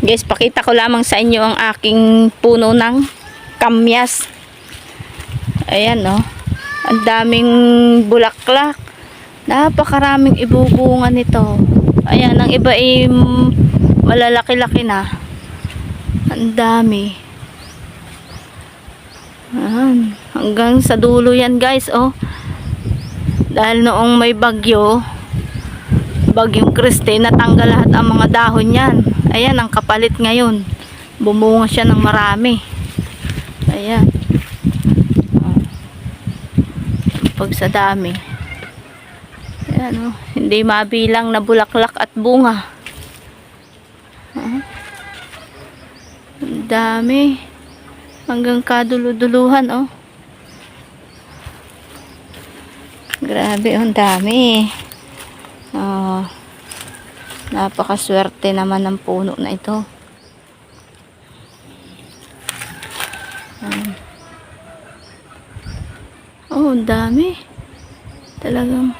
Guys, pakita ko lamang sa inyo ang aking puno ng kamyas. Ayan, oh. Ang daming bulaklak. Napakaraming ibubunga nito. Ayan, ang iba ay malalaki-laki na. Ang dami. Ayan. Hanggang sa dulo yan, guys, oh. Dahil noong may bagyong Christy, natanggal lahat ang mga dahon yan. Ayan, ang kapalit ngayon. Bumunga siya ng marami. Ayan. Pag sa dami. Ayan, oh. Hindi mabilang na bulaklak at bunga. Ang dami. Hanggang kaduluduluhan, oh. Grabe, ang dami. Oh. Napakaswerte naman ng puno na ito. Oh, ang dami. Talagang